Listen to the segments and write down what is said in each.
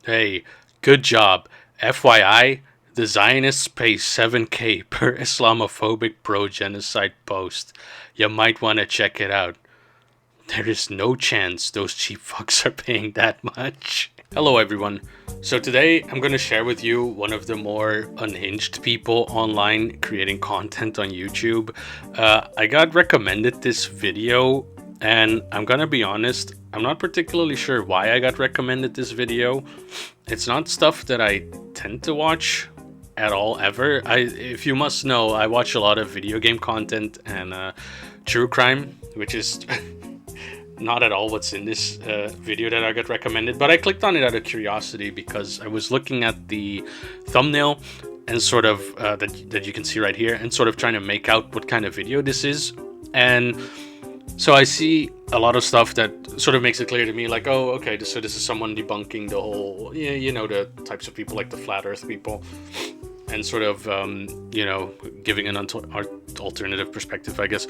Hey, good job. FYI, the Zionists pay 7K per Islamophobic pro-genocide post. You might want to check it out. There is no chance those cheap fucks are paying that much. Hello everyone. So today I'm going to share with you one of the more unhinged people online creating content on YouTube. I got recommended this video and I'm going to be honest, I'm not particularly sure why I got recommended this video. It's not stuff that I tend to watch at all ever. If you must know, I watch a lot of video game content and true crime, which is not at all what's in this video that I got recommended, but I clicked on it out of curiosity because I was looking at the thumbnail and sort of that you can see right here and sort of trying to make out what kind of video this is. And so I see a lot of stuff that sort of makes it clear to me, like, oh, okay, so this is someone debunking the whole, you know, the types of people like the flat earth people, and sort of, giving an alternative perspective, I guess.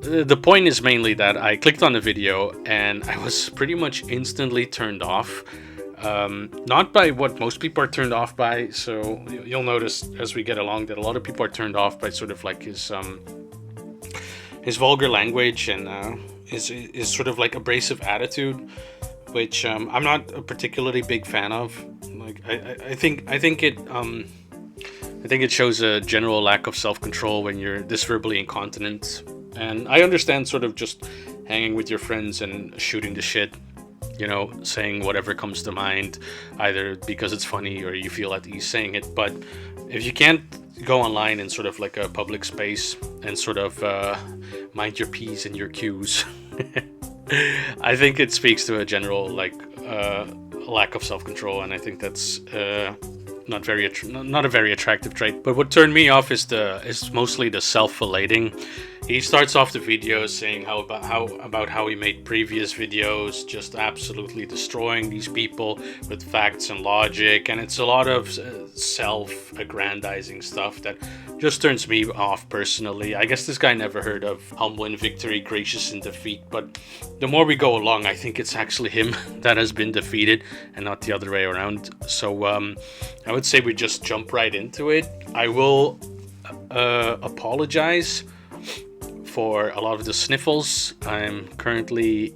The point is mainly that I clicked on the video and I was pretty much instantly turned off. Not by what most people are turned off by. So you'll notice as we get along that a lot of people are turned off by sort of like his vulgar language and his sort of like abrasive attitude, which I'm not a particularly big fan of. Like I think it shows a general lack of self-control when you're this verbally incontinent. And I understand sort of just hanging with your friends and shooting the shit, you know, saying whatever comes to mind, either because it's funny or you feel at ease saying it. But if you can't go online in sort of like a public space and sort of mind your P's and your Q's, I think it speaks to a general like lack of self-control, and I think that's not a very attractive trait. But what turned me off is mostly the self-flating. He starts off the video saying about how he made previous videos, just absolutely destroying these people with facts and logic, and it's a lot of self-aggrandizing stuff that just turns me off personally. I guess this guy never heard of humble in victory, gracious in defeat, but the more we go along, I think it's actually him that has been defeated and not the other way around. So I would say we just jump right into it. I will apologize for a lot of the sniffles. I'm currently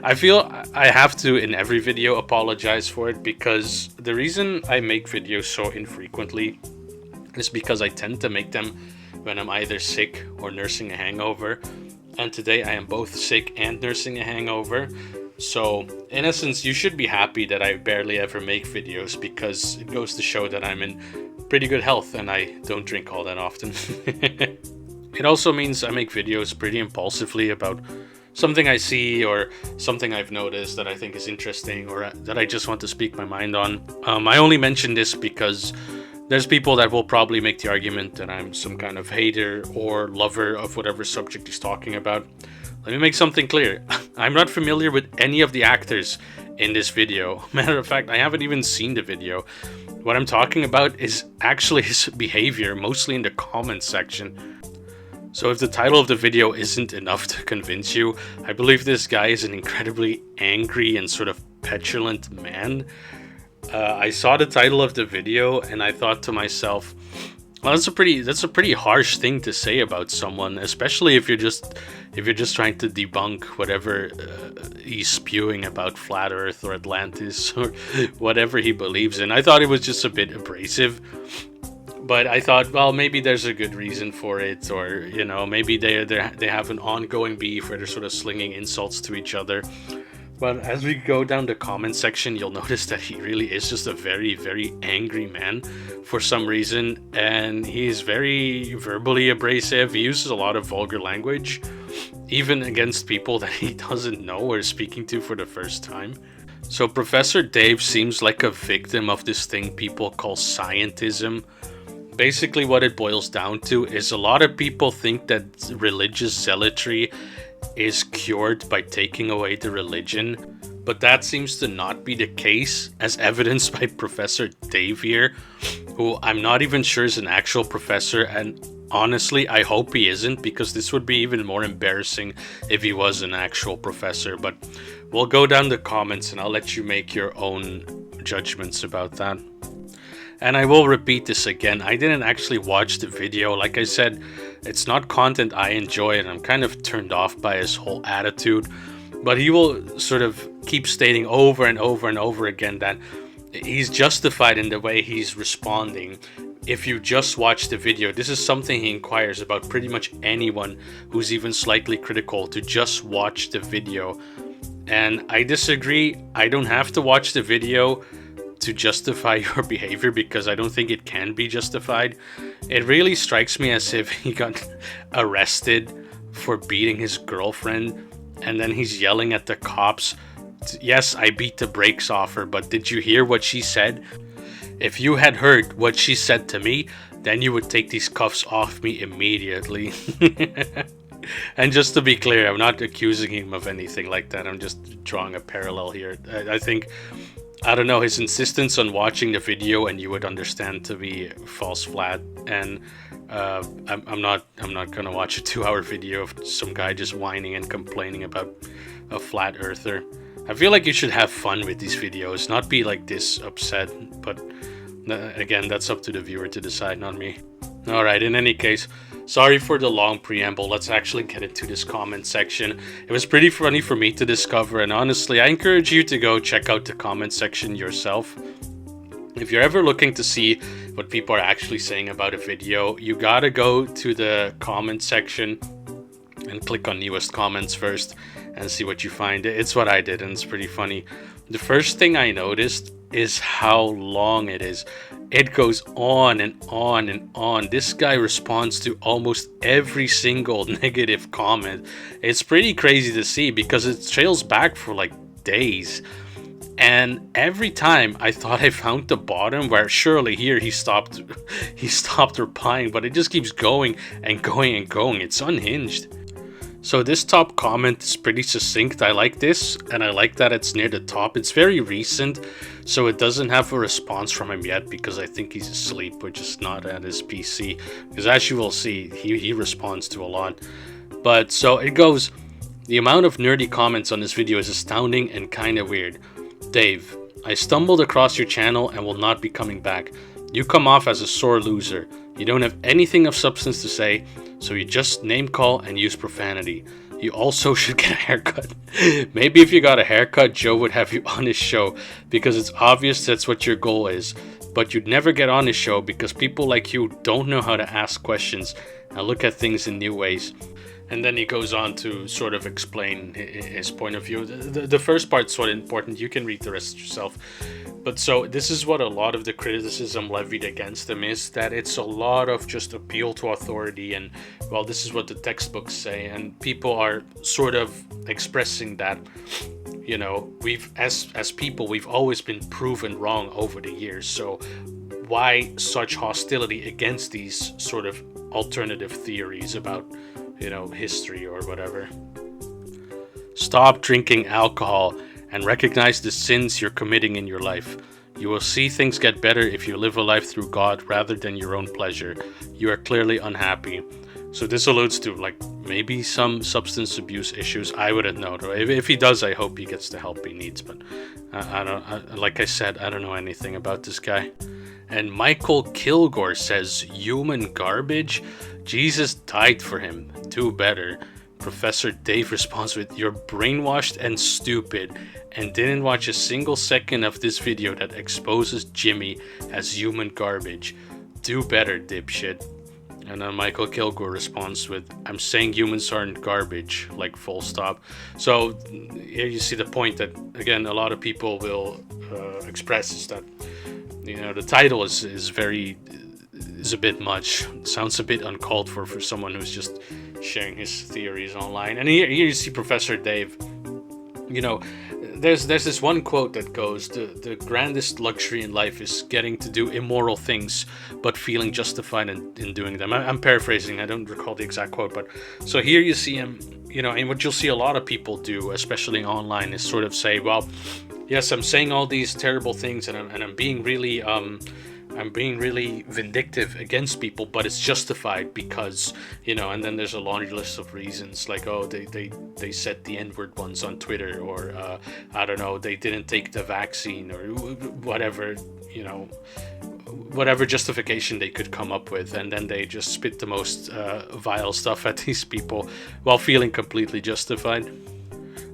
I feel I have to in every video apologize for it, because the reason I make videos so infrequently is because I tend to make them when I'm either sick or nursing a hangover, and today I am both sick and nursing a hangover. So in essence, you should be happy that I barely ever make videos, because it goes to show that I'm in pretty good health and I don't drink all that often. It also means I make videos pretty impulsively about something I see or something I've noticed that I think is interesting or that I just want to speak my mind on. I only mention this because there's people that will probably make the argument that I'm some kind of hater or lover of whatever subject he's talking about. Let me make something clear. I'm not familiar with any of the actors in this video. Matter of fact, I haven't even seen the video. What I'm talking about is actually his behavior, mostly in the comments section. So if the title of the video isn't enough to convince you, I believe this guy is an incredibly angry and sort of petulant man. I saw the title of the video and I thought to myself, well, that's a pretty harsh thing to say about someone, especially if you're just trying to debunk whatever he's spewing about flat Earth or Atlantis or whatever he believes in. I thought it was just a bit abrasive. But I thought, well, maybe there's a good reason for it, or, you know, maybe they have an ongoing beef where they're sort of slinging insults to each other. But as we go down the comment section, you'll notice that he really is just a very, very angry man for some reason, and he's very verbally abrasive. He uses a lot of vulgar language, even against people that he doesn't know or is speaking to for the first time. So Professor Dave seems like a victim of this thing people call scientism. Basically what it boils down to is a lot of people think that religious zealotry is cured by taking away the religion, but that seems to not be the case, as evidenced by Professor Dave here, who I'm not even sure is an actual professor, and honestly I hope he isn't, because this would be even more embarrassing if he was an actual professor. But we'll go down the comments and I'll let you make your own judgments about that. And I will repeat this again. I didn't actually watch the video. Like I said, it's not content I enjoy, and I'm kind of turned off by his whole attitude. But he will sort of keep stating over and over and over again that he's justified in the way he's responding. If you just watch the video, this is something he inquires about pretty much anyone who's even slightly critical, to just watch the video. And I disagree. I don't have to watch the video to justify your behavior, because I don't think it can be justified. It really strikes me as if he got arrested for beating his girlfriend, and then he's yelling at the cops, "Yes, I beat the brakes off her, but did you hear what she said? If you had heard what she said to me, then you would take these cuffs off me immediately." And just to be clear, I'm not accusing him of anything like that. I'm just drawing a parallel here. I think, I don't know, his insistence on watching the video and you would understand to be false flat. And I'm not gonna watch a 2-hour video of some guy just whining and complaining about a flat earther. I feel like you should have fun with these videos, not be like this upset. But again, that's up to the viewer to decide, not me. Alright, in any case, sorry for the long preamble. Let's actually get into this comment section. It was pretty funny for me to discover, and honestly, I encourage you to go check out the comment section yourself. If you're ever looking to see what people are actually saying about a video, you gotta go to the comment section and click on newest comments first and see what you find. It's what I did, and it's pretty funny. The first thing I noticed is how long it is. It goes on and on and on. This guy responds to almost every single negative comment. It's pretty crazy to see, because it trails back for like days. And every time I thought I found the bottom where surely here he stopped replying, but it just keeps going and going and going. It's unhinged. So this top comment is pretty succinct. I like this, and I like that it's near the top. It's very recent, so it doesn't have a response from him yet, because I think he's asleep or just not at his PC. Because as you will see, he responds to a lot. But so it goes, the amount of nerdy comments on this video is astounding and kind of weird. Dave, I stumbled across your channel and will not be coming back. You come off as a sore loser. You don't have anything of substance to say, so you just name call and use profanity. You also should get a haircut. Maybe if you got a haircut, Joe would have you on his show, because it's obvious that's what your goal is. But you'd never get on his show because people like you don't know how to ask questions and look at things in new ways. And then he goes on to sort of explain his point of view. The first part's sort of important. You can read the rest yourself. But so this is what a lot of the criticism levied against him is, that it's a lot of just appeal to authority and, well, this is what the textbooks say. And people are sort of expressing that, you know, as people, we've always been proven wrong over the years. So why such hostility against these sort of alternative theories about, you know, history or whatever? Stop drinking alcohol and recognize the sins you're committing in your life. You will see things get better if you live a life through God rather than your own pleasure. You are clearly unhappy. So this alludes to like maybe some substance abuse issues. I wouldn't know. If he does, I hope he gets the help he needs. But like I said, I don't know anything about this guy. And Michael Kilgore says, human garbage? Jesus died for him. Do better. Professor Dave responds with, you're brainwashed and stupid and didn't watch a single second of this video that exposes Jimmy as human garbage. Do better, dipshit. And then Michael Kilgore responds with, I'm saying humans aren't garbage, like full stop. So here you see the point that, again, a lot of people will express is that, you know, the title is a bit much. It sounds a bit uncalled for someone who's just sharing his theories online. And here you see Professor Dave. You know, there's this one quote that goes, the grandest luxury in life is getting to do immoral things but feeling justified in doing them. I'm paraphrasing, I don't recall the exact quote, but so here you see him, you know, and what you'll see a lot of people do, especially online, is sort of say, well, yes, I'm saying all these terrible things and I'm being really I'm being really vindictive against people, but it's justified because, you know, and then there's a laundry list of reasons, like, oh, they said the N-word ones on Twitter, or I don't know, they didn't take the vaccine, or whatever, you know, whatever justification they could come up with, and then they just spit the most vile stuff at these people while feeling completely justified.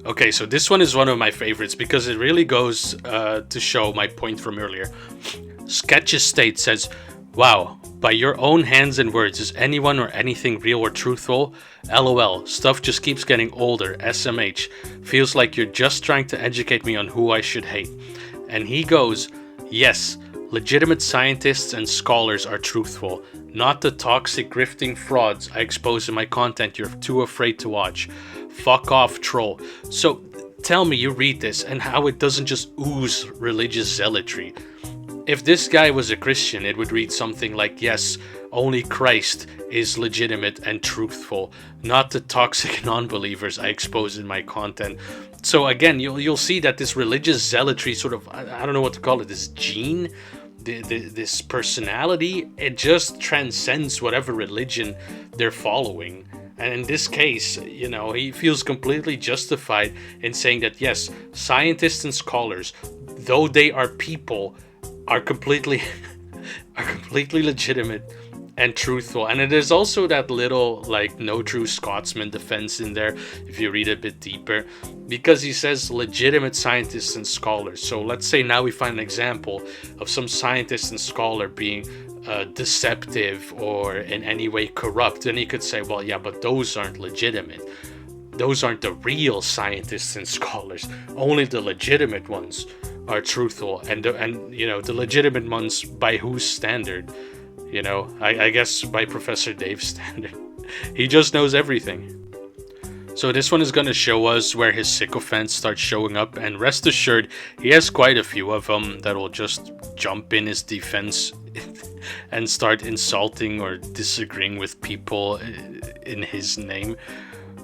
Okay, so this one is one of my favorites because it really goes to show my point from earlier. Sketches State says, "Wow, by your own hands and words, is anyone or anything real or truthful? LOL, stuff just keeps getting older, SMH. Feels like you're just trying to educate me on who I should hate." And he goes, "Yes, legitimate scientists and scholars are truthful, not the toxic grifting frauds I expose in my content you're too afraid to watch. Fuck off, troll." So tell me you read this and how it doesn't just ooze religious zealotry. If this guy was a Christian, it would read something like, "Yes, only Christ is legitimate and truthful, not the toxic non-believers I expose in my content." So again, you'll see that this religious zealotry sort of, I don't know what to call it, this gene, this personality, it just transcends whatever religion they're following. And in this case, you know, he feels completely justified in saying that, yes, scientists and scholars, though they are people, are completely legitimate and truthful. And it is also that little, like, no true Scotsman defense in there if you read a bit deeper, because he says legitimate scientists and scholars. So let's say now we find an example of some scientist and scholar being deceptive or in any way corrupt, then he could say, well, yeah, but those aren't legitimate. Those aren't the real scientists and scholars. Only the legitimate ones are truthful, and you know, the legitimate ones by whose standard? You know, I guess by Professor Dave's standard. He just knows everything. So this one is going to show us where his sycophants start showing up, and rest assured, he has quite a few of them that will just jump in his defense and start insulting or disagreeing with people in his name.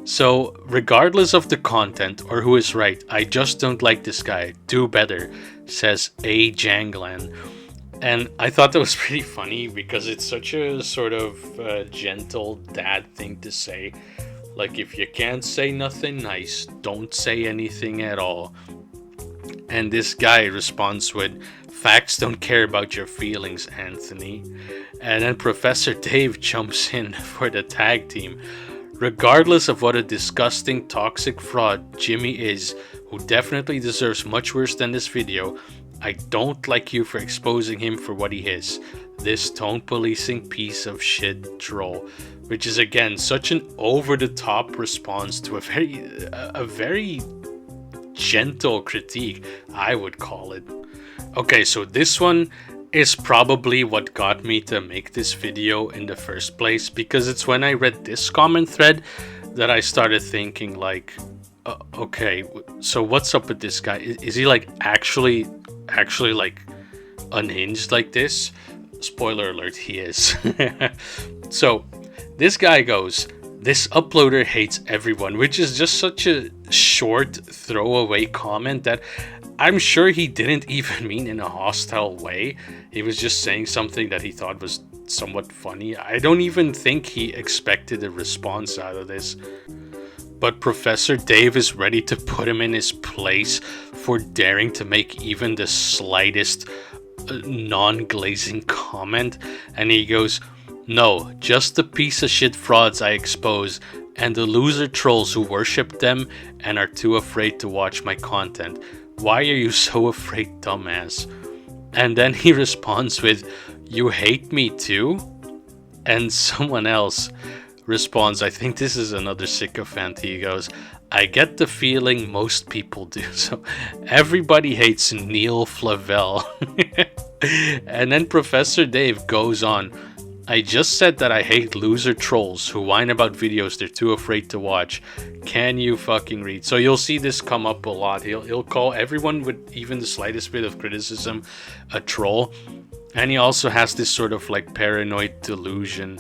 So regardless of the content or who is right, I just don't like this guy. Do better, says A. Janglan. And I thought that was pretty funny because it's such a sort of gentle dad thing to say. Like, if you can't say nothing nice, don't say anything at all. And this guy responds with, "Facts don't care about your feelings, Anthony." And then Professor Dave jumps in for the tag team. "Regardless of what a disgusting, toxic fraud Jimmy is, who definitely deserves much worse than this video, I don't like you for exposing him for what he is. This tone policing piece of shit troll." Which is, again, such an over-the-top response to a very gentle critique, I would call it. Okay, so this one is probably what got me to make this video in the first place, because it's when I read this comment thread that I started thinking, like, okay, so what's up with this guy? Is he like actually like unhinged like this? Spoiler alert, he is. So this guy goes, "This uploader hates everyone," which is just such a short throwaway comment that I'm sure he didn't even mean in a hostile way. He was just saying something that he thought was somewhat funny. I don't even think he expected a response out of this. But Professor Dave is ready to put him in his place for daring to make even the slightest non-glazing comment. And he goes, "No, just the piece of shit frauds I expose and the loser trolls who worship them and are too afraid to watch my content. Why are you so afraid, dumbass?" And then he responds with, "You hate me too?" And someone else responds, I think this is another sycophant, he goes, "I get the feeling most people do." So everybody hates Neil Flavel. And then Professor Dave goes on, "I just said that I hate loser trolls who whine about videos they're too afraid to watch. Can you fucking read?" So you'll see this come up a lot. He'll call everyone with even the slightest bit of criticism a troll. And he also has this sort of like paranoid delusion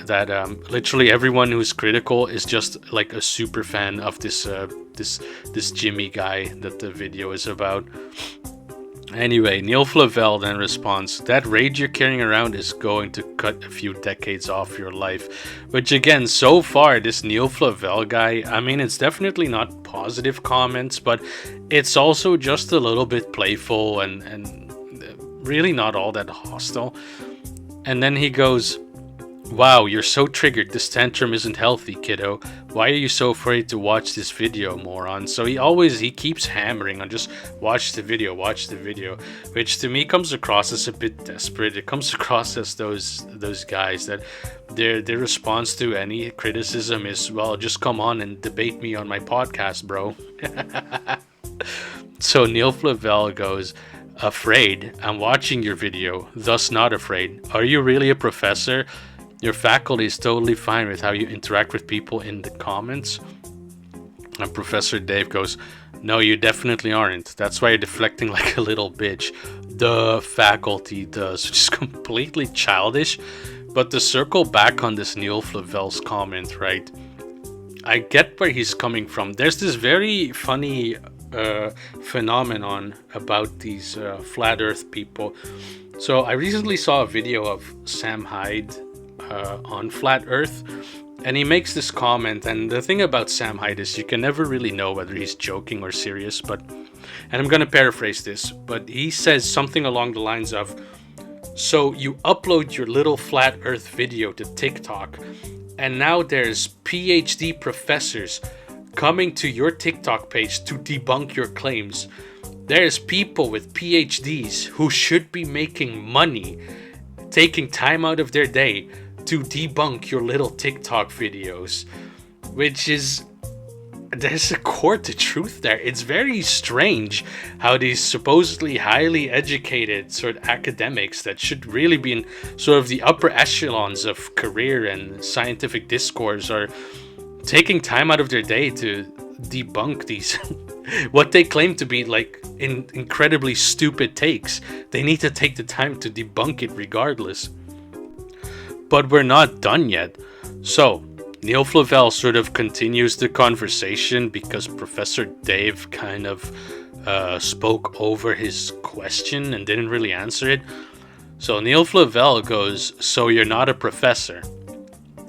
that literally everyone who's critical is just like a super fan of this Jimmy guy that the video is about. Anyway, Neil Flavel then responds, that rage you're carrying around is going to cut a few decades off your life. Which again, so far, this Neil Flavel guy, I mean, it's definitely not positive comments, but it's also just a little bit playful and really not all that hostile. And then he goes, wow, you're so triggered. This tantrum isn't healthy, kiddo. Why are you so afraid to watch this video, moron? So he keeps hammering on just watch the video, which to me comes across as a bit desperate. It comes across as those guys that their response to any criticism is, well, just come on and debate me on my podcast, bro. So Neil Flavel goes, afraid? I'm watching your video, thus not afraid. Are you really a professor? Your faculty is totally fine with how you interact with people in the comments. And Professor Dave goes, no, you definitely aren't. That's why you're deflecting like a little bitch. The faculty does. Which is completely childish. But to circle back on this Neil Flavel's comment, right? I get where he's coming from. There's this very funny phenomenon about these flat earth people. So I recently saw a video of Sam Hyde on flat earth, and he makes this comment, and the thing about Sam Hyde is you can never really know whether he's joking or serious, and I'm gonna paraphrase this, but he says something along the lines of, so you upload your little flat earth video to TikTok, and now there's PhD professors coming to your TikTok page to debunk your claims. There's people with PhDs who should be making money taking time out of their day to debunk your little TikTok videos, which is, there's a core to truth there. It's very strange how these supposedly highly educated sort of academics that should really be in sort of the upper echelons of career and scientific discourse are taking time out of their day to debunk these what they claim to be like incredibly stupid takes. They need to take the time to debunk it regardless. But we're not done yet. So Neil Flavel sort of continues the conversation because Professor Dave kind of spoke over his question and didn't really answer it. So Neil Flavel goes, so you're not a professor?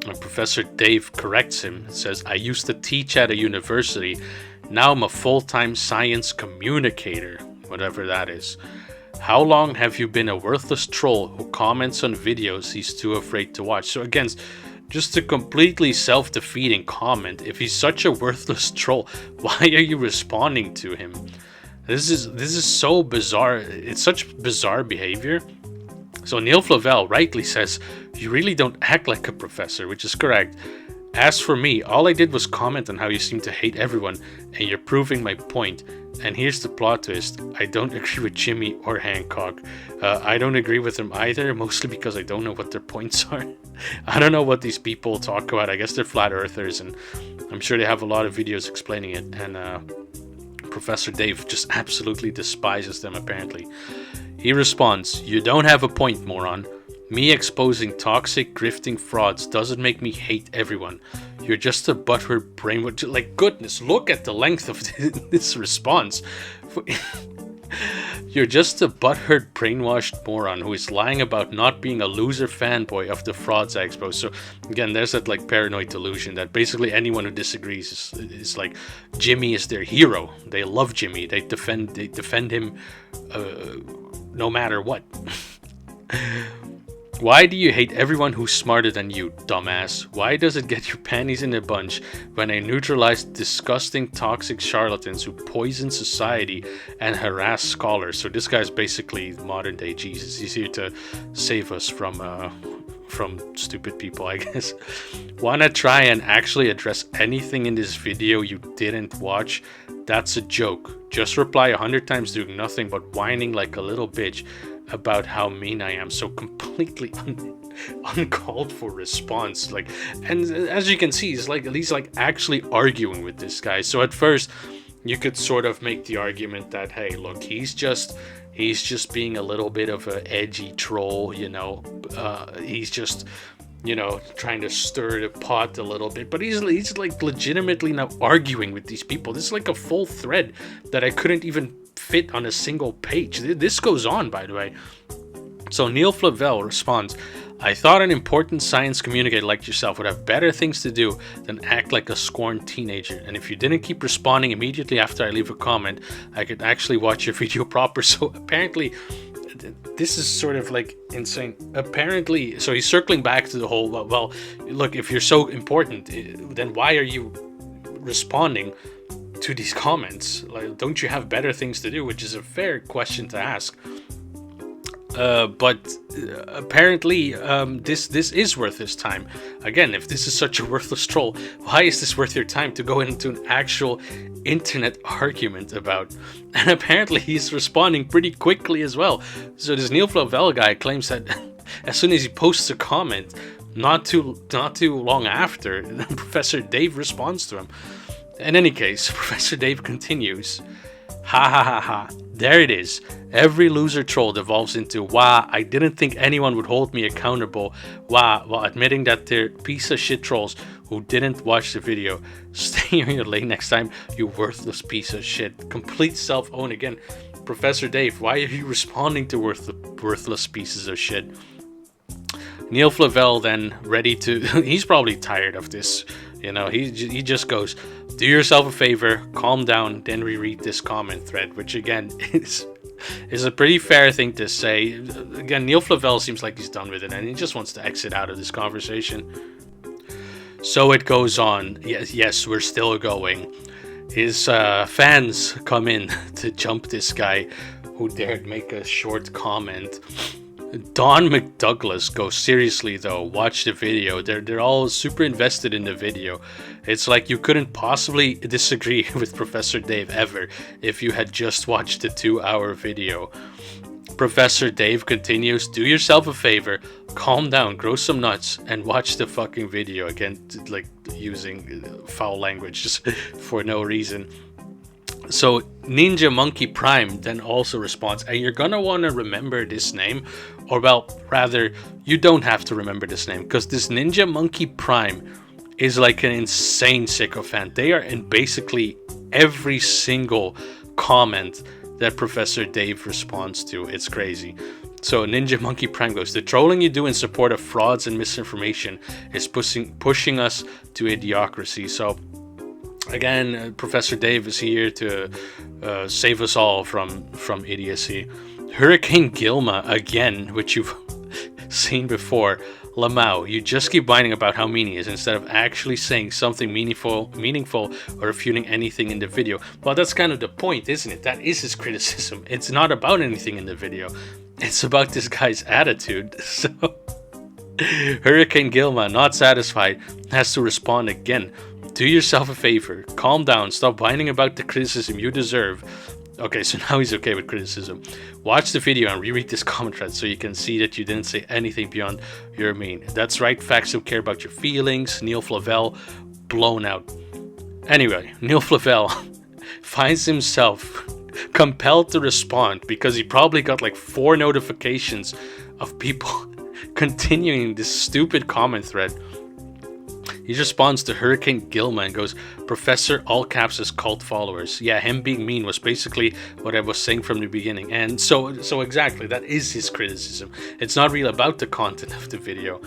And Professor Dave corrects him and says, I used to teach at a university. Now I'm a full-time science communicator, whatever that is. How long have you been a worthless troll who comments on videos he's too afraid to watch? So again, just a completely self-defeating comment. If he's such a worthless troll, why are you responding to him? This is so bizarre. It's such bizarre behavior. So Neil Flavel rightly says, you really don't act like a professor, which is correct. As for me, all I did was comment on how you seem to hate everyone, and you're proving my point. And here's the plot twist. I don't agree with Jimmy or Hancock. I don't agree with them either, mostly because I don't know what their points are. I don't know what these people talk about. I guess they're flat earthers, and I'm sure they have a lot of videos explaining it. And Professor Dave just absolutely despises them, apparently. He responds, you don't have a point, moron. Me exposing toxic, grifting frauds doesn't make me hate everyone. You're just a butthurt brainwash. Like, goodness, look at the length of this response. You're just a butthurt brainwashed moron who is lying about not being a loser fanboy of the frauds I exposed. So again, there's that like paranoid delusion that basically anyone who disagrees is like Jimmy is their hero. They love Jimmy. They defend him no matter what. Why do you hate everyone who's smarter than you, dumbass? Why does it get your panties in a bunch when I neutralize disgusting, toxic charlatans who poison society and harass scholars? So this guy's basically modern day Jesus. He's here to save us from stupid people, I guess. Wanna try and actually address anything in this video you didn't watch? That's a joke. Just reply 100 times doing nothing but whining like a little bitch about how mean I am. So completely uncalled for response. Like, and as you can see, he's like actually arguing with this guy. So at first you could sort of make the argument that, hey, look, he's just being a little bit of an edgy troll, you know. He's just, you know, trying to stir the pot a little bit, but he's like legitimately now arguing with these people. This is like a full thread that I couldn't even fit on a single page. This goes on, by the way. So Neil Flavel responds, I thought an important science communicator like yourself would have better things to do than act like a scorned teenager. And if you didn't keep responding immediately after I leave a comment, I could actually watch your video proper. So apparently, this is sort of like insane. Apparently, so he's circling back to the whole, well, look, if you're so important, then why are you responding to these comments? Like, don't you have better things to do? Which is a fair question to ask. But apparently this is worth his time. Again, if this is such a worthless troll, why is this worth your time to go into an actual internet argument about? And apparently he's responding pretty quickly as well. So this Neil Flavel guy claims that as soon as he posts a comment, not too long after, Professor Dave responds to him. In any case, Professor Dave continues, ha ha ha ha, there it is. Every loser troll devolves into, wah, I didn't think anyone would hold me accountable, wah, while admitting that they're piece of shit trolls who didn't watch the video. Stay on your lane next time, you worthless piece of shit. Complete self-own again. Professor Dave, why are you responding to worthless pieces of shit? Neil Flavel then ready to, he's probably tired of this, you know, he just goes, do yourself a favor, calm down, then reread this comment thread, which again is a pretty fair thing to say. Again, Neil Flavel seems like he's done with it and he just wants to exit out of this conversation. So it goes on. Yes, we're still going. His fans come in to jump this guy who dared make a short comment. Don McDouglas goes, seriously though, watch the video. They're all super invested in the video. It's like you couldn't possibly disagree with Professor Dave ever if you had just watched the 2-hour video. Professor Dave continues, do yourself a favor, calm down, grow some nuts, and watch the fucking video. Again, like using foul language just for no reason. So Ninja Monkey Prime then also responds, and you're gonna want to remember this name, or well, rather, you don't have to remember this name, because this Ninja Monkey Prime is like an insane sycophant. They are in basically every single comment that Professor Dave responds to. It's crazy. So Ninja Monkey Prime goes, the trolling you do in support of frauds and misinformation is pushing us to idiocracy. So again, Professor Dave is here to save us all from idiocy. Hurricane Gilma, again, which you've seen before. Lamau, you just keep whining about how mean he is instead of actually saying something meaningful or refuting anything in the video. Well, that's kind of the point, isn't it? That is his criticism. It's not about anything in the video. It's about this guy's attitude. So Hurricane Gilma, not satisfied, has to respond again. Do yourself a favor, calm down, stop whining about the criticism you deserve. Okay, so now he's okay with criticism. Watch the video and reread this comment thread so you can see that you didn't say anything beyond your mean. That's right, facts don't care about your feelings. Neil Flavel, blown out. Anyway, Neil Flavel finds himself compelled to respond because he probably got like 4 notifications of people continuing this stupid comment thread. He responds to Hurricane Gilma and goes, Professor all caps as cult followers. Yeah, him being mean was basically what I was saying from the beginning. And so exactly, that is his criticism. It's not really about the content of the video.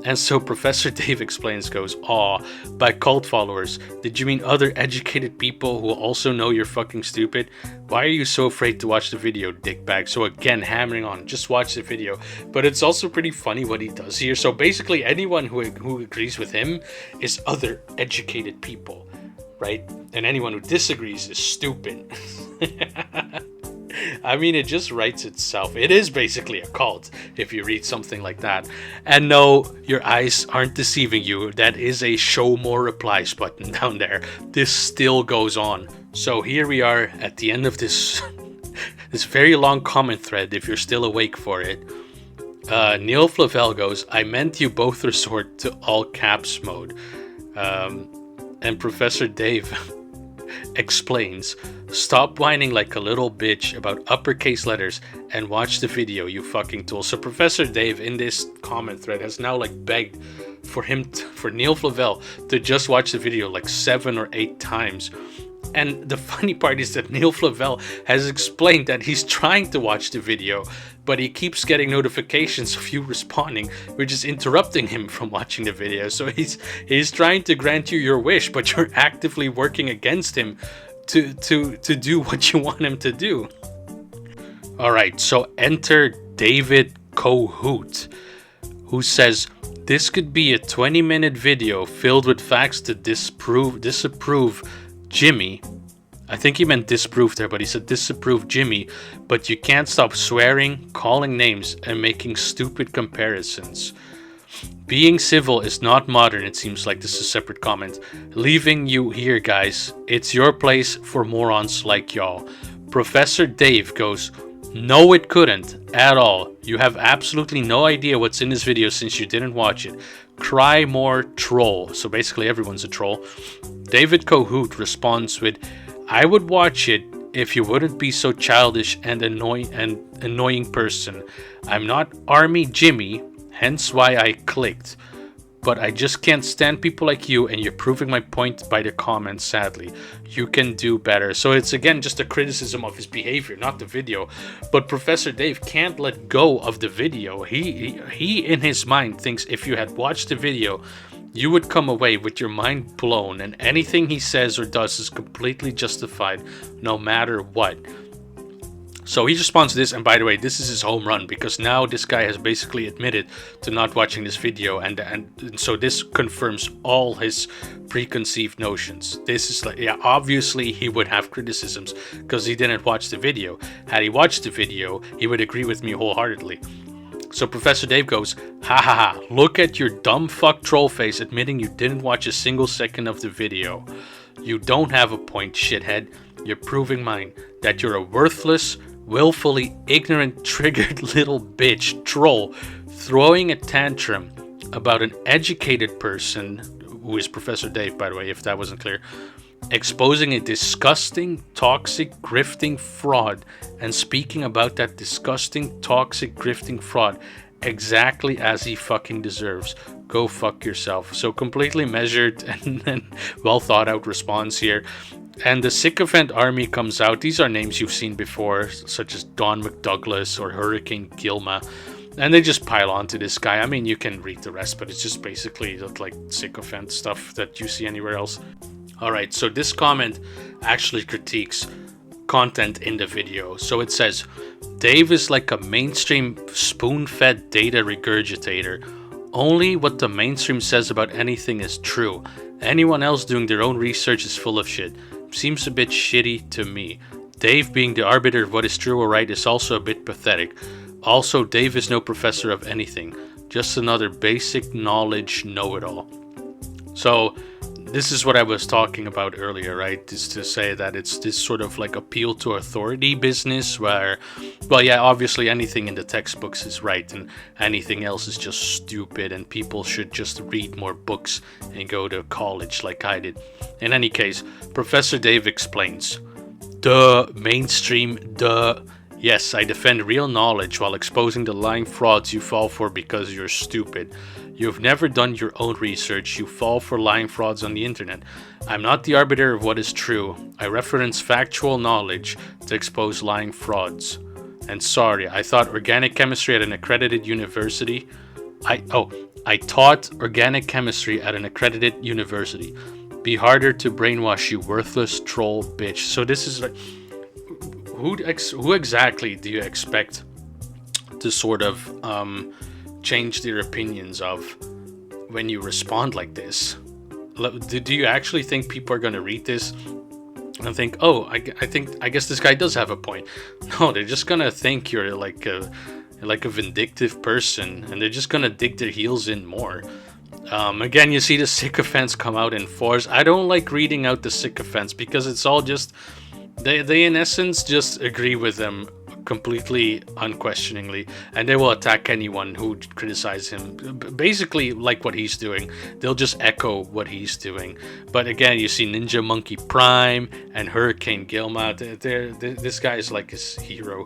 And so Professor Dave Explains goes, aw, by cult followers, did you mean other educated people who also know you're fucking stupid? Why are you so afraid to watch the video, dickbag? So again, hammering on, just watch the video. But it's also pretty funny what he does here. So basically anyone who agrees with him is other educated people, right? And anyone who disagrees is stupid. I mean, it just writes itself. It is basically a cult if you read something like that. And no, your eyes aren't deceiving you. That is a show more replies button down there. This still goes on. So here we are at the end of this this very long comment thread, if you're still awake for it. Neil Flavel goes, I meant you both resort to all caps mode. And Professor Dave Explains, stop whining like a little bitch about uppercase letters and watch the video, you fucking tool. So Professor Dave in this comment thread has now like begged for Neil Flavel to just watch the video like 7 or 8 times. And the funny part is that Neil Flavel has explained that he's trying to watch the video, but he keeps getting notifications of you responding, which is interrupting him from watching the video. So he's trying to grant you your wish, but you're actively working against him to do what you want him to do. Alright, so enter David Cohoot, who says, this could be a 20-minute video filled with facts to disapprove Jimmy. I think he meant disprove there, but he said disapprove Jimmy, but you can't stop swearing, calling names, and making stupid comparisons. Being civil is not modern, it seems like. This is a separate comment. Leaving you here, guys. It's your place for morons like y'all. Professor Dave goes, no, it couldn't at all. You have absolutely no idea what's in this video since you didn't watch it. Cry more, troll. So basically everyone's a troll. David Cohoot responds with, I would watch it if you wouldn't be so childish and annoying person. I'm not Army Jimmy, hence why I clicked. But I just can't stand people like you, and you're proving my point by the comments, sadly. You can do better. So it's again just a criticism of his behavior, not the video. But Professor Dave can't let go of the video. He in his mind thinks if you had watched the video, you would come away with your mind blown, and anything he says or does is completely justified, no matter what. So he responds to this, and by the way, this is his home run, because now this guy has basically admitted to not watching this video, and so this confirms all his preconceived notions. This is like, yeah, obviously he would have criticisms because he didn't watch the video. Had he watched the video, he would agree with me wholeheartedly. So Professor Dave goes, ha ha ha, look at your dumb fuck troll face admitting you didn't watch a single second of the video. You don't have a point, shithead. You're proving mine, that you're a worthless, willfully ignorant, triggered little bitch troll throwing a tantrum about an educated person, who is Professor Dave, by the way, if that wasn't clear, exposing a disgusting, toxic, grifting fraud, and speaking about that disgusting, toxic, grifting fraud exactly as he fucking deserves. Go fuck yourself. So completely measured and well thought out response here. And the sycophant army comes out. These are names you've seen before, such as Don McDouglas or Hurricane Gilma. And they just pile onto this guy. I mean, you can read the rest, but it's just basically like sycophant stuff that you see anywhere else. Alright, so this comment actually critiques content in the video. So it says, Dave is like a mainstream spoon-fed data regurgitator. Only what the mainstream says about anything is true. Anyone else doing their own research is full of shit. Seems a bit shitty to me. Dave being the arbiter of what is true or right is also a bit pathetic. Also, Dave is no professor of anything. Just another basic knowledge know-it-all. So, this is what I was talking about earlier, right? Is to say that it's this sort of like appeal to authority business where, well, yeah, obviously anything in the textbooks is right and anything else is just stupid and people should just read more books and go to college like I did. In any case, Professor Dave explains. Duh, mainstream, duh. Yes, I defend real knowledge while exposing the lying frauds you fall for because you're stupid. You've never done your own research, you fall for lying frauds on the internet. I'm not the arbiter of what is true. I reference factual knowledge to expose lying frauds. And sorry, I taught organic chemistry at an accredited university. I taught organic chemistry at an accredited university. Be harder to brainwash, you worthless troll bitch. So this is like, who exactly do you expect to sort of change their opinions of when you respond like this? Do you actually think people are going to read this and think, oh, I guess this guy does have a point? No, they're just going to think you're like a vindictive person, and they're just going to dig their heels in more. Again, you see the sycophants come out in force. I don't like reading out the sycophants because it's all just they in essence just agree with them completely unquestioningly, and they will attack anyone who criticizes him, basically like what he's doing. They'll just echo what he's doing. But again, you see Ninja Monkey Prime and Hurricane Gilma. This guy is like his hero.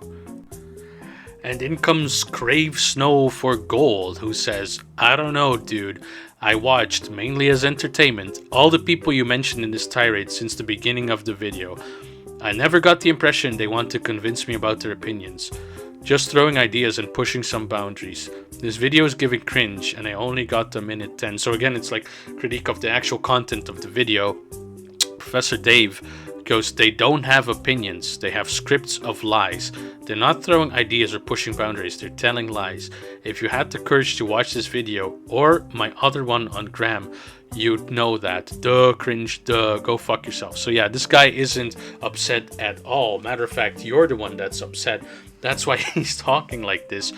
And in comes Crave Snow for Gold, who says, I don't know, dude. I watched, mainly as entertainment, all the people you mentioned in this tirade since the beginning of the video. I never got the impression they want to convince me about their opinions. Just throwing ideas and pushing some boundaries. This video is giving cringe, and I only got to minute 10. So again, it's like critique of the actual content of the video. Professor Dave goes, they don't have opinions, they have scripts of lies. They're not throwing ideas or pushing boundaries, they're telling lies. If you had the courage to watch this video, or my other one on Graham, you'd know that. Duh, cringe, duh, go fuck yourself. So yeah, this guy isn't upset at all. Matter of fact, you're the one that's upset. That's why he's talking like this.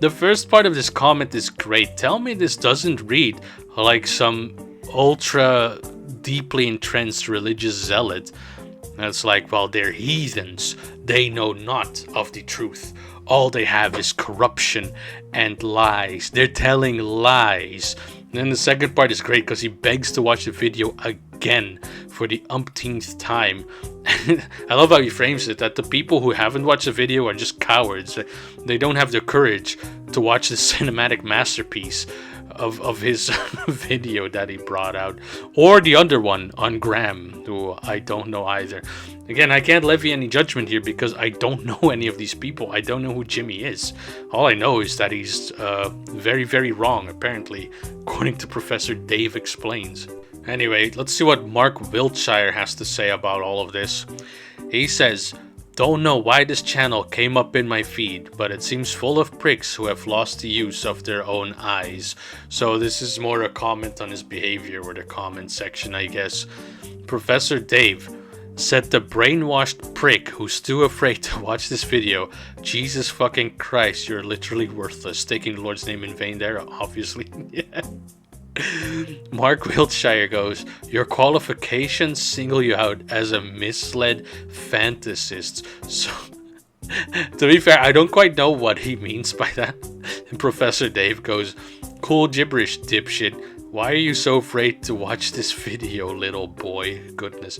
The first part of this comment is great. Tell me this doesn't read like some ultra deeply entrenched religious zealot. That's like, well, they're heathens. They know not of the truth. All they have is corruption and lies. They're telling lies. And then the second part is great because he begs to watch the video again for the umpteenth time. I love how he frames it, that the people who haven't watched the video are just cowards. They don't have the courage to watch the cinematic masterpiece of his video that he brought out, or the other one on Graham, who I don't know either. Again, I can't levy any judgment here because I don't know any of these people. I don't know who Jimmy is. All I know is that he's very, very wrong, apparently, according to Professor Dave Explains. Anyway, let's see what Mark Wiltshire has to say about all of this. He says, don't know why this channel came up in my feed, but it seems full of pricks who have lost the use of their own eyes. So this is more a comment on his behavior, or the comment section, I guess. Professor Dave said the brainwashed prick who's too afraid to watch this video. Jesus fucking Christ, you're literally worthless. Taking the Lord's name in vain there, obviously. Yeah. Mark Wiltshire goes, your qualifications single you out as a misled fantasist. So, to be fair, I don't quite know what he means by that. And Professor Dave goes, cool gibberish, dipshit. Why are you so afraid to watch this video, little boy? Goodness.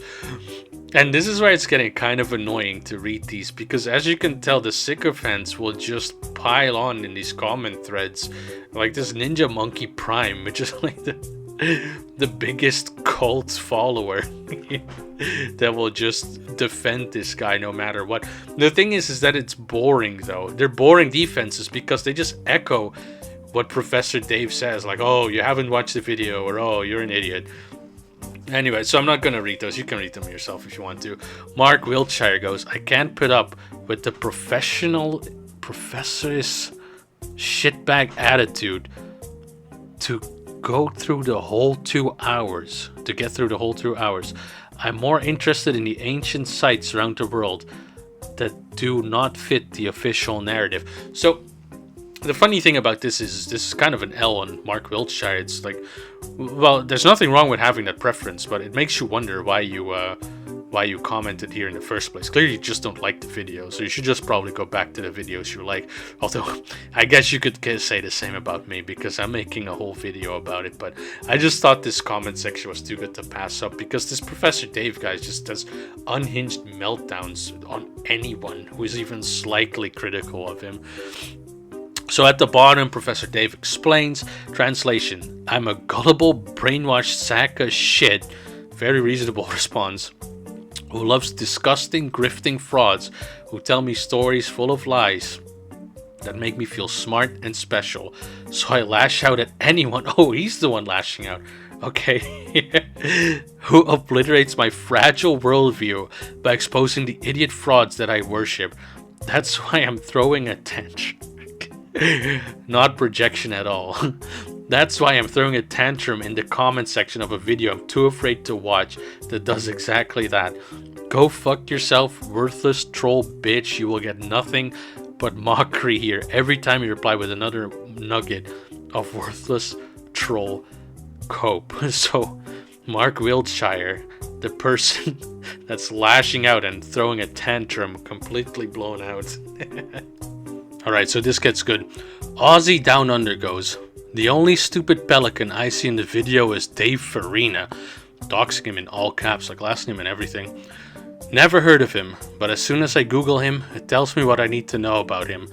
And this is where it's getting kind of annoying to read these, because as you can tell, the sycophants will just pile on in these comment threads. Like this Ninja Monkey Prime, which is like the biggest cult follower that will just defend this guy no matter what. The thing is that it's boring though. They're boring defenses because they just echo what Professor Dave says, like, oh, you haven't watched the video, or oh, you're an idiot. Anyway, so I'm not going to read those. You can read them yourself if you want to. Mark Wiltshire goes, I can't put up with the professor's shitbag attitude to go through the whole 2 hours. To get through the whole 2 hours. I'm more interested in the ancient sites around the world that do not fit the official narrative. So, the funny thing about this is kind of an L on Mark Wiltshire. It's like, well, there's nothing wrong with having that preference, but it makes you wonder why you commented here in the first place. Clearly you just don't like the video, so you should just probably go back to the videos you like. Although, I guess you could say the same about me, because I'm making a whole video about it, but I just thought this comment section was too good to pass up, because this Professor Dave guy just does unhinged meltdowns on anyone who is even slightly critical of him. So at the bottom, Professor Dave Explains, translation, I'm a gullible, brainwashed sack of shit, very reasonable response, who loves disgusting, grifting frauds who tell me stories full of lies that make me feel smart and special. So I lash out at anyone, oh, he's the one lashing out, okay, who obliterates my fragile worldview by exposing the idiot frauds that I worship. That's why I'm throwing a tantrum. Not projection at all. That's why I'm throwing a tantrum in the comment section of a video I'm too afraid to watch that does exactly that. Go fuck yourself, worthless troll bitch. You will get nothing but mockery here every time you reply with another nugget of worthless troll cope. So, Mark Wiltshire, the person that's lashing out and throwing a tantrum, completely blown out. Alright, so this gets good. Aussie Down Under goes, the only stupid pelican I see in the video is Dave Farina. Doxing him in all caps, like last name and everything. Never heard of him, but as soon as I Google him, it tells me what I need to know about him.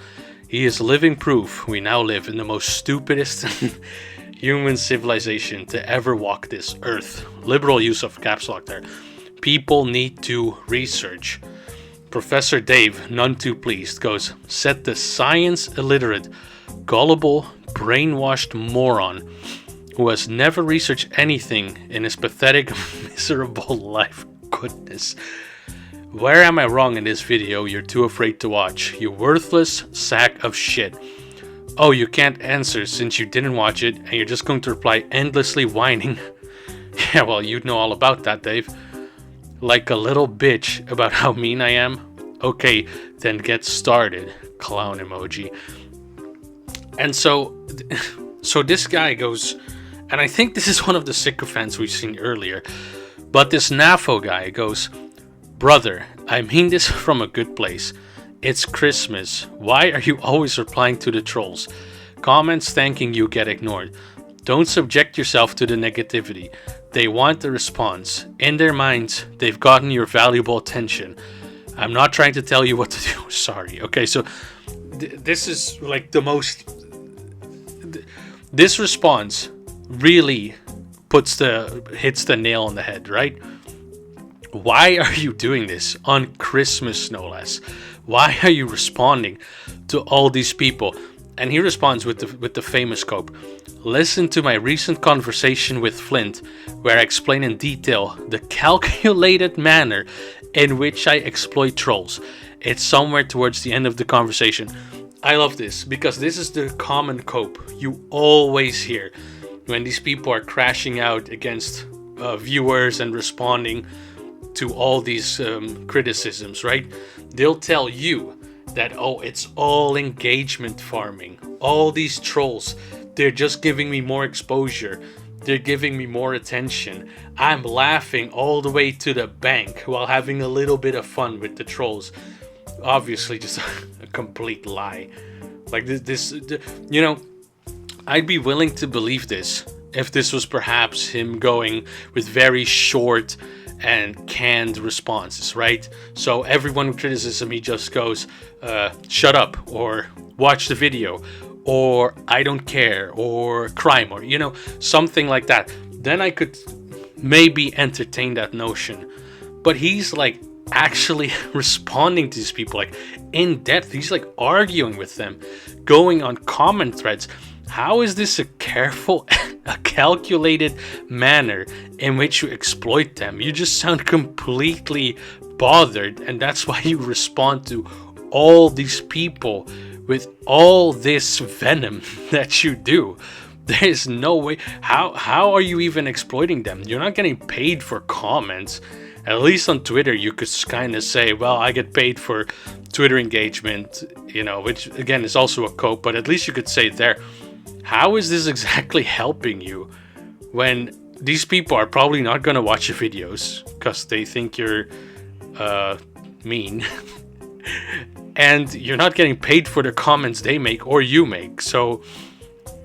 He is living proof we now live in the most stupidest human civilization to ever walk this earth. Liberal use of caps lock there. People need to research. Professor Dave, none too pleased, goes, set the science illiterate, gullible, brainwashed moron who has never researched anything in his pathetic, miserable life. Goodness. Where am I wrong in this video you're too afraid to watch? You worthless sack of shit. Oh, you can't answer since you didn't watch it and you're just going to reply endlessly whining. Yeah, well, you'd know all about that, Dave. Like a little bitch about how mean I am? Okay, then get started. Clown emoji. And so this guy goes, and I think this is one of the sycophants we've seen earlier, but this NAFO guy goes, brother, I mean this from a good place. It's Christmas. Why are you always replying to the trolls? Comments thanking you get ignored. Don't subject yourself to the negativity. They want the response. In their minds, they've gotten your valuable attention. I'm not trying to tell you what to do. Sorry. Okay, so this is like the most... This response really hits the nail on the head, right? Why are you doing this on Christmas, no less? Why are you responding to all these people? And he responds with the famous quote. Listen to my recent conversation with Flint, where I explain in detail the calculated manner in which I exploit trolls. It's somewhere towards the end of the conversation. I love this because this is the common cope you always hear when these people are crashing out against viewers and responding to all these criticisms, right? They'll tell you that, oh, it's all engagement farming. All these trolls, they're just giving me more exposure. They're giving me more attention. I'm laughing all the way to the bank while having a little bit of fun with the trolls. Obviously, just a complete lie. Like this, you know, I'd be willing to believe this if this was perhaps him going with very short and canned responses, right? So everyone who criticizes him, he just goes, shut up, or watch the video, or I don't care, or crime, or, you know, something like that. Then I could maybe entertain that notion. But he's like actually responding to these people, like in depth. He's like arguing with them, going on comment threads. How is this a careful, a calculated manner in which you exploit them? You just sound completely bothered, and that's why you respond to all these people with all this venom that you do. There's no way. How are you even exploiting them? You're not getting paid for comments. At least on Twitter, you could kind of say, well, I get paid for Twitter engagement, you know, which again is also a cope, but at least you could say there. How is this exactly helping you when these people are probably not going to watch your videos because they think you're mean and you're not getting paid for the comments they make or you make? So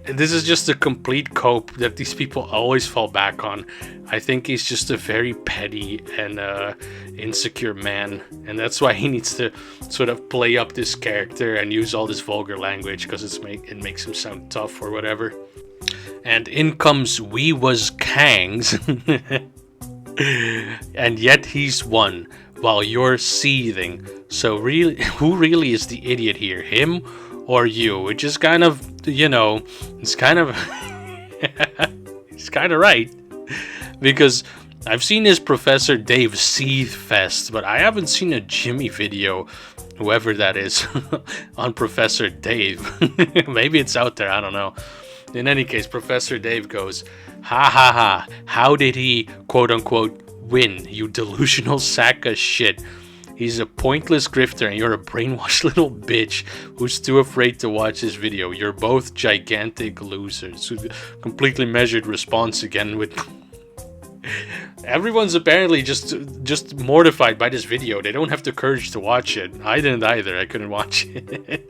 this is just a complete cope that these people always fall back on. I think he's just a very petty and insecure man, and that's why he needs to sort of play up this character and use all this vulgar language because it makes him sound tough or whatever. And in comes We Was Kangs, and yet he's won while you're seething. So really, who really is the idiot here, him or you? Which is kind of, you know, it's kind of he's kind of right, because I've seen his Professor Dave Seethe Fest, but I haven't seen a Jimmy video, whoever that is, on Professor Dave. Maybe it's out there, I don't know. In any case, Professor Dave goes, ha ha ha, how did he, quote unquote, win, you delusional sack of shit? He's a pointless grifter and you're a brainwashed little bitch who's too afraid to watch this video. You're both gigantic losers. Completely measured response again with... Everyone's apparently just mortified by this video. They don't have the courage to watch it. I didn't either. I couldn't watch it.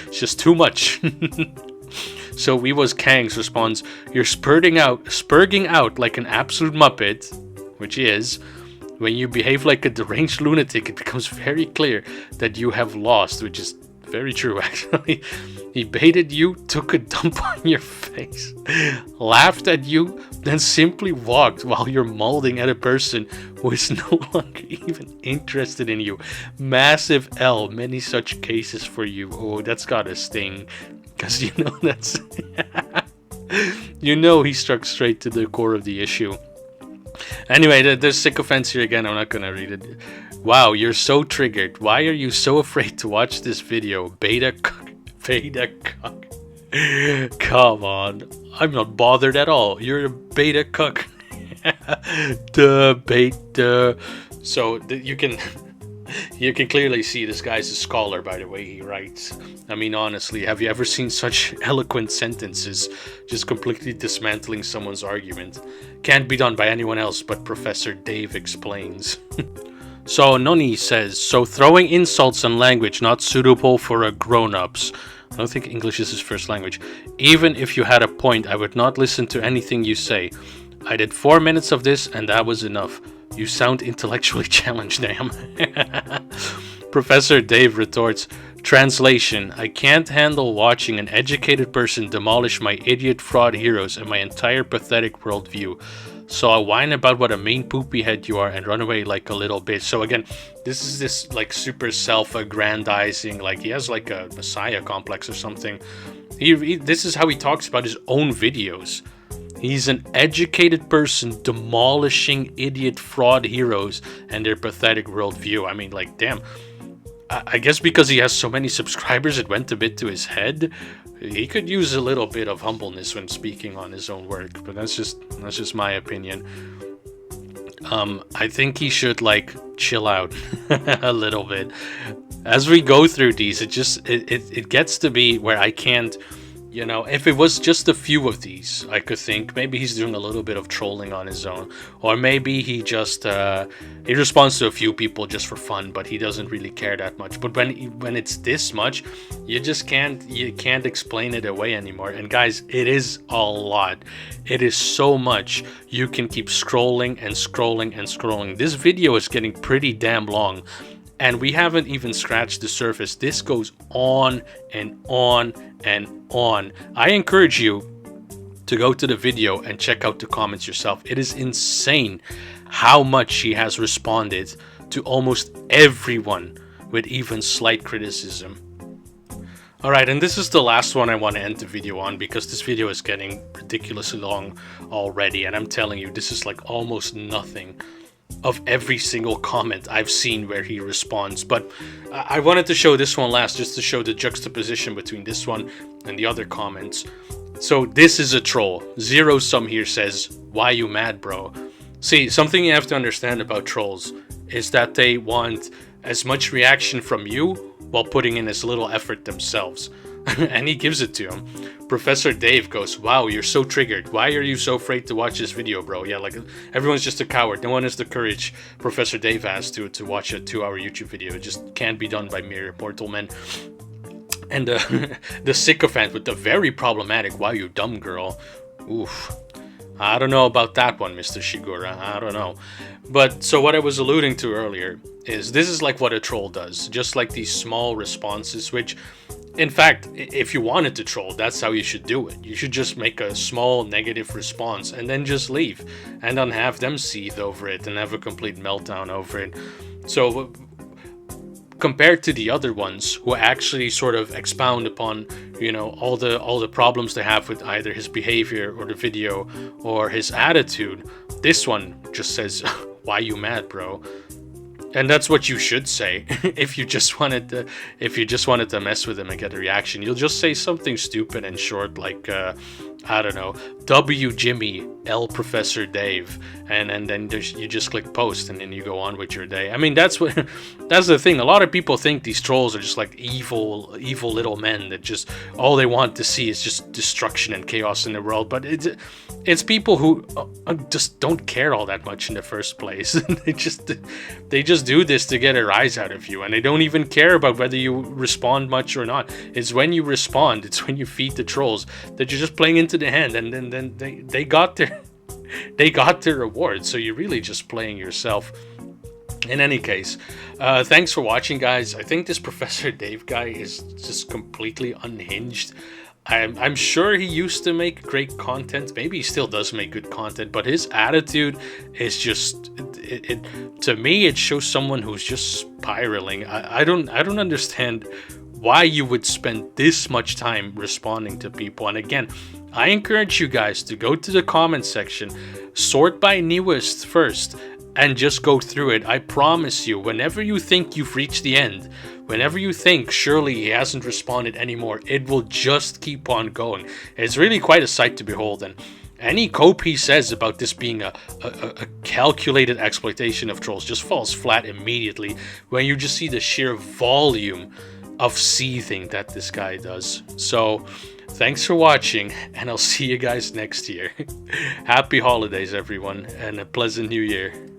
It's just too much. So We Was Kangs responds, you're spurging out like an absolute muppet, which he is. When you behave like a deranged lunatic, it becomes very clear that you have lost, which is very true, actually. He baited you, took a dump on your face, laughed at you, then simply walked while you're molding at a person who is no longer even interested in you. Massive L, many such cases for you. Oh, that's gotta sting. Because you know that's... you know he struck straight to the core of the issue. Anyway, there's sycophants here again. I'm not gonna read it. Wow, you're so triggered. Why are you so afraid to watch this video? Beta cuck. Beta cuck. Come on. I'm not bothered at all. You're a beta cuck. The beta. So you can... You can clearly see this guy's a scholar by the way he writes. I mean, honestly, have you ever seen such eloquent sentences just completely dismantling someone's argument? Can't be done by anyone else but Professor Dave Explains. So Noni says, so throwing insults and language not suitable for a grown-ups. I don't think English is his first language. Even if you had a point, I would not listen to anything you say. I did 4 minutes of this and that was enough. You sound intellectually challenged, damn. Professor Dave retorts, translation, I can't handle watching an educated person demolish my idiot fraud heroes and my entire pathetic worldview. So I whine about what a mean poopy head you are and run away like a little bitch. So again, this is this like super self-aggrandizing, like he has like a messiah complex or something. This is how he talks about his own videos. He's an educated person demolishing idiot fraud heroes and their pathetic worldview. I mean, like, damn. I guess because he has so many subscribers, it went a bit to his head. He could use a little bit of humbleness when speaking on his own work, but that's just my opinion. I think he should like chill out a little bit. As we go through these, it gets to be where I can't. You know, if it was just a few of these, I could think maybe he's doing a little bit of trolling on his own. Or maybe he just, he responds to a few people just for fun, but he doesn't really care that much. But when it's this much, you can't explain it away anymore. And guys, it is a lot. It is so much. You can keep scrolling and scrolling and scrolling. This video is getting pretty damn long. And we haven't even scratched the surface. This goes on and on and on. I encourage you to go to the video and check out the comments yourself. It is insane how much he has responded to almost everyone with even slight criticism. Alright, and this is the last one I want to end the video on because this video is getting ridiculously long already. And I'm telling you, this is like almost nothing of every single comment I've seen where he responds, but I wanted to show this one last just to show the juxtaposition between this one and the other comments. So this is a troll. Zero Sum here says, why you mad, bro? See, something you have to understand about trolls is that they want as much reaction from you while putting in as little effort themselves. And he gives it to him. Professor Dave goes, wow, you're so triggered. Why are you so afraid to watch this video, bro? Yeah, like everyone's just a coward. No one has the courage Professor Dave has to watch a 2-hour YouTube video. It just can't be done by mere mortal men. And the sycophant with the very problematic, wow, you dumb girl. Oof. I don't know about that one, Mr. Shigura. I don't know. But so what I was alluding to earlier is this is like what a troll does. Just like these small responses, which in fact, if you wanted to troll, that's how you should do it. You should just make a small negative response and then just leave and then have them seethe over it and have a complete meltdown over it. So compared to the other ones who actually sort of expound upon, you know, all the problems they have with either his behavior or the video or his attitude, this one just says, why you mad, bro? And that's what you should say if you just wanted to mess with him and get a reaction. You'll just say something stupid and short like I don't know, W Jimmy L Professor Dave, and then you just click post and then you go on with your day. I mean, that's the thing. A lot of people think these trolls are just like evil little men that just all they want to see is just destruction and chaos in the world. But it's people who just don't care all that much in the first place. they just do this to get a rise out of you, and they don't even care about whether you respond much or not. It's when you respond, it's when you feed the trolls that you're just playing into the hand, and then they got their reward. So you're really just playing yourself. In any case, thanks for watching, guys. I think this Professor Dave guy is just completely unhinged. I'm sure he used to make great content. Maybe he still does make good content, but his attitude is just to me it shows someone who's just spiraling. I don't understand why you would spend this much time responding to people. And again, I encourage you guys to go to the comment section, sort by newest first, and just go through it. I promise you, whenever you think you've reached the end, whenever you think surely he hasn't responded anymore, it will just keep on going. It's really quite a sight to behold, and any cope he says about this being a calculated exploitation of trolls just falls flat immediately when you just see the sheer volume of seething that this guy does. So thanks for watching, and I'll see you guys next year. Happy holidays, everyone, and a pleasant new year.